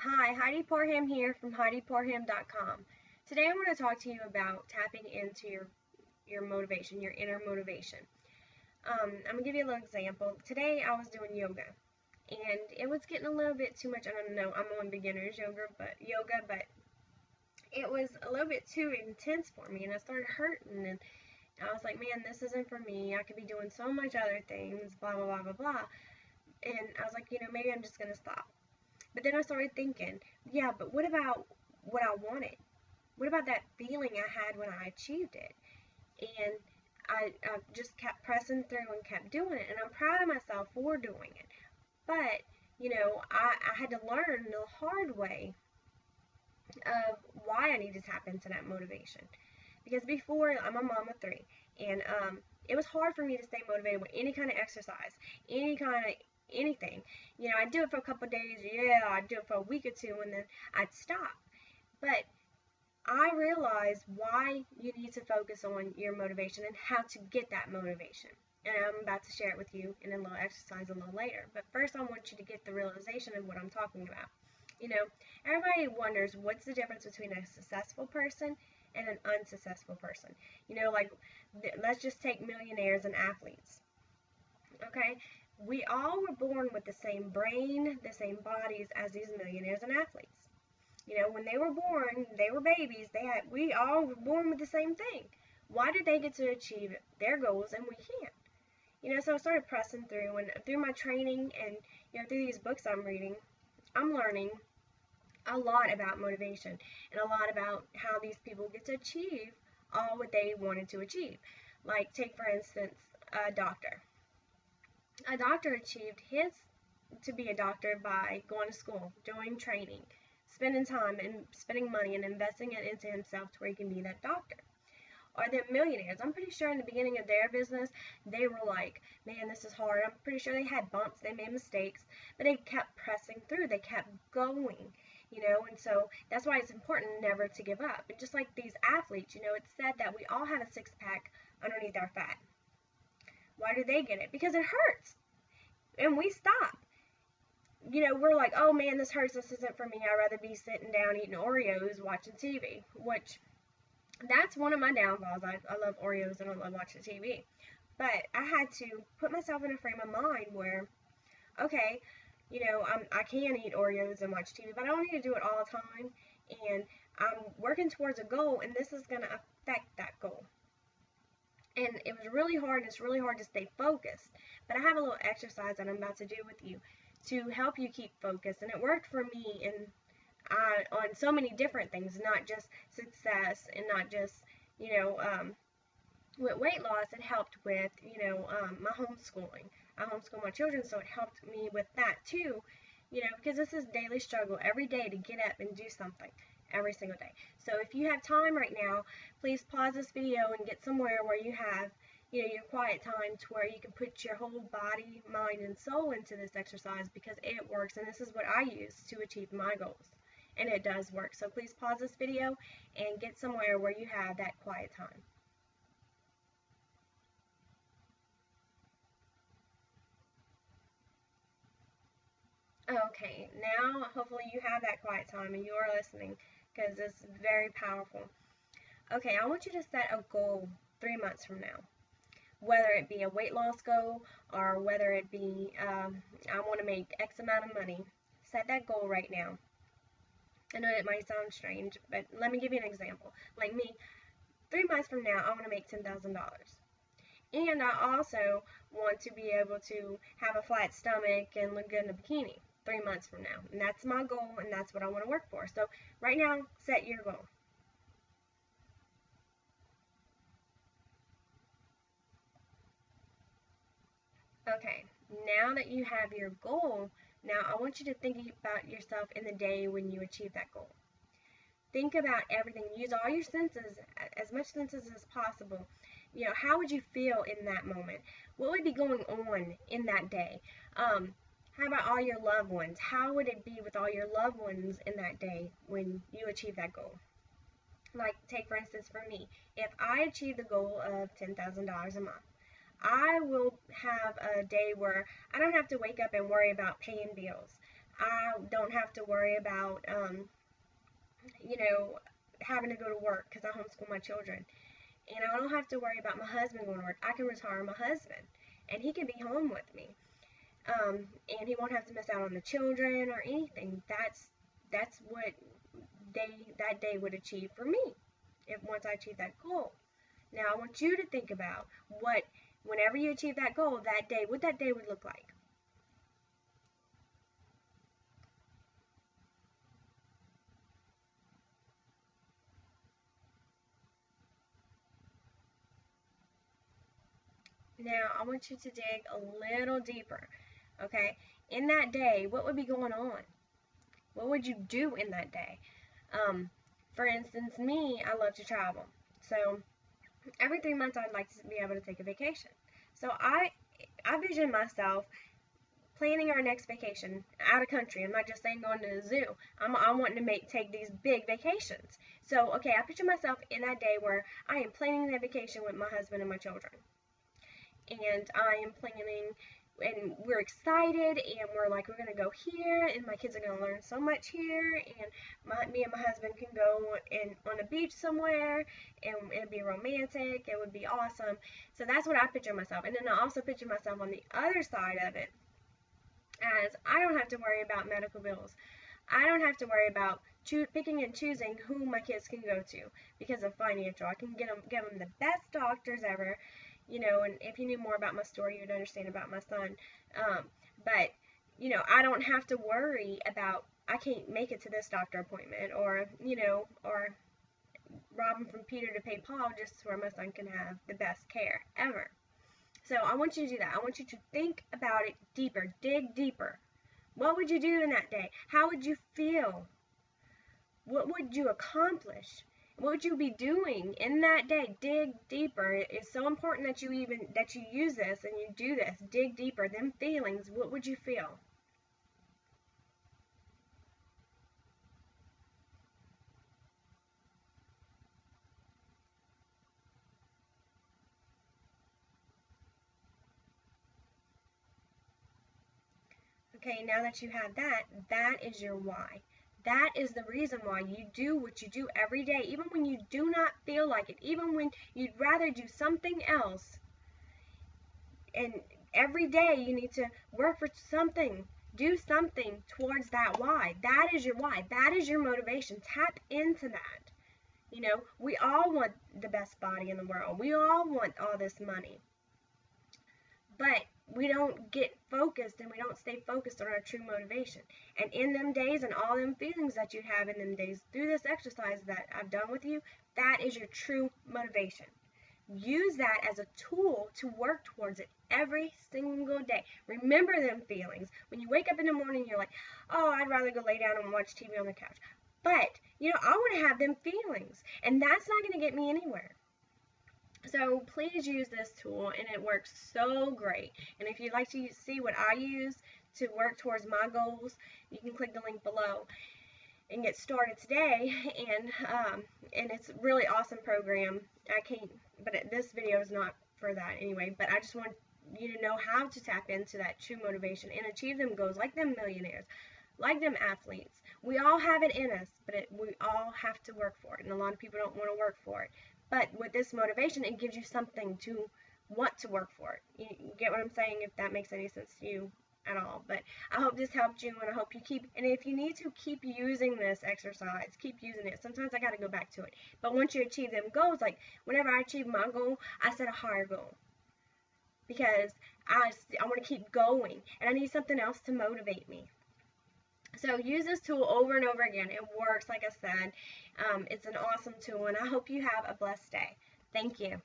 Hi, Heidi Parham here from HeidiParham.com. Today I want to talk to you about tapping into your motivation, your inner motivation. I'm gonna give you a little example. Today I was doing yoga, and it was getting a little bit too much. I don't know. I'm on beginner's yoga, but it was a little bit too intense for me, and I started hurting. And I was like, man, this isn't for me. I could be doing so much other things. Blah blah blah blah blah. And I was like, maybe I'm just gonna stop. But then I started thinking, yeah, but what about what I wanted? What about that feeling I had when I achieved it? And I just kept pressing through and kept doing it. And I'm proud of myself for doing it. But, I had to learn the hard way of why I need to tap into that motivation. Because before, I'm a mom of three, and it was hard for me to stay motivated with any kind of exercise, any kind of anything. I'd do it for a couple of days, yeah, I'd do it for a week or two, and then I'd stop. But I realized why you need to focus on your motivation and how to get that motivation. And I'm about to share it with you in a little exercise a little later. But first, I want you to get the realization of what I'm talking about. You know, Everybody wonders what's the difference between a successful person and an unsuccessful person. Like let's just take millionaires and athletes. Okay? We all were born with the same brain, the same bodies as these millionaires and athletes. When they were born, they were babies. We all were born with the same thing. Why did they get to achieve their goals and we can't? So I started pressing through, and through my training and through these books I'm reading, I'm learning a lot about motivation and a lot about how these people get to achieve all what they wanted to achieve. Like, take for instance, a doctor. A doctor achieved his to be a doctor by going to school, doing training, spending time and spending money and investing it into himself to where he can be that doctor. Or the millionaires. I'm pretty sure in the beginning of their business, they were like, man, this is hard. I'm pretty sure they had bumps, they made mistakes, but they kept pressing through, they kept going. And so that's why it's important never to give up. And just like these athletes, it's said that we all have a six pack underneath our fat. Why do they get it? Because it hurts. And we stop. We're like, oh man, this hurts, this isn't for me. I'd rather be sitting down eating Oreos, watching TV, which that's one of my downfalls. I love Oreos and I love watching TV. But I had to put myself in a frame of mind where, okay, I can eat Oreos and watch TV, but I don't need to do it all the time. And I'm working towards a goal, and this is going to affect that goal. And it was really hard. It's really hard to stay focused. But I have a little exercise that I'm about to do with you to help you keep focused. And it worked for me on so many different things, not just success and not just, with weight loss. It helped with, my homeschooling. I homeschool my children, so it helped me with that too, because this is daily struggle every day to get up and do something every single day. So if you have time right now, please pause this video and get somewhere where you have, your quiet time to where you can put your whole body, mind, and soul into this exercise because it works, and this is what I use to achieve my goals. And it does work. So please pause this video and get somewhere where you have that quiet time. Okay, now hopefully you have that quiet time and you're listening because it's very powerful. Okay, I want you to set a goal 3 months from now. Whether it be a weight loss goal or whether it be I want to make X amount of money. Set that goal right now. I know it might sound strange, but let me give you an example. Like me, 3 months from now, I want to make $10,000. And I also want to be able to have a flat stomach and look good in a bikini 3 months from now. And that's my goal, and that's what I want to work for. So right now, set your goal. Okay, now that you have your goal, now I want you to think about yourself in the day when you achieve that goal. Think about everything. Use all your senses, as much senses as possible. How would you feel in that moment? What would be going on in that day? How about all your loved ones? How would it be with all your loved ones in that day when you achieve that goal? Like, take for instance for me, if I achieve the goal of $10,000 a month, I will have a day where I don't have to wake up and worry about paying bills. I don't have to worry about, you know, having to go to work because I homeschool my children. And I don't have to worry about my husband going to work. I can retire my husband, and he can be home with me. And he won't have to miss out on the children or anything. That's what that day would achieve for me if once I achieve that goal. Now I want you to think about whenever you achieve that goal, that day, what that day would look like. Now I want you to dig a little deeper, okay? In that day, what would be going on? What would you do in that day? Um, for instance, me, I love to travel. So every 3 months I'd like to be able to take a vacation. So I vision myself planning our next vacation out of country. I'm not just saying going to the zoo. I'm wanting to take these big vacations. So okay, I picture myself in that day where I am planning that vacation with my husband and my children. And I am planning, and we're excited, and we're like, we're gonna go here, and my kids are gonna learn so much here, and me and my husband can go on a beach somewhere, and it'd be romantic. It would be awesome. So that's what I picture myself. And then I also picture myself on the other side of it, as I don't have to worry about medical bills. I don't have to worry about picking and choosing who my kids can go to because of financial. I can give them the best doctors ever, and if you knew more about my story, you'd understand about my son. But, I don't have to worry about, I can't make it to this doctor appointment, or robbing from Peter to pay Paul just so my son can have the best care ever. So I want you to do that. I want you to think about it deeper, dig deeper. What would you do in that day? How would you feel? What would you accomplish? What would you be doing in that day? Dig deeper. It's so important that you use this and you do this. Dig deeper. Them feelings, what would you feel? Okay, now that you have that, that is your why. That is the reason why you do what you do every day, even when you do not feel like it, even when you'd rather do something else. And every day you need to work for something, do something towards that why. That is your why. That is your motivation. Tap into that. We all want the best body in the world. We all want all this money. But we don't get focused, and we don't stay focused on our true motivation. And in them days and all them feelings that you have in them days through this exercise that I've done with you, that is your true motivation. Use that as a tool to work towards it every single day. Remember them feelings. When you wake up in the morning, you're like, oh, I'd rather go lay down and watch TV on the couch. But, I want to have them feelings, and that's not going to get me anywhere. So please use this tool, and it works so great. And if you'd like to see what I use to work towards my goals, you can click the link below and get started today. And it's a really awesome program. But this video is not for that anyway. But I just want you to know how to tap into that true motivation and achieve them goals, like them millionaires, like them athletes. We all have it in us, but we all have to work for it. And a lot of people don't want to work for it. But with this motivation, it gives you something to want to work for it. You get what I'm saying, if that makes any sense to you at all. But I hope this helped you, and I hope you and if you need to, keep using this exercise. Keep using it. Sometimes I got to go back to it. But once you achieve them goals, like whenever I achieve my goal, I set a higher goal. Because I want to keep going, and I need something else to motivate me. So use this tool over and over again. It works, like I said. It's an awesome tool, and I hope you have a blessed day. Thank you.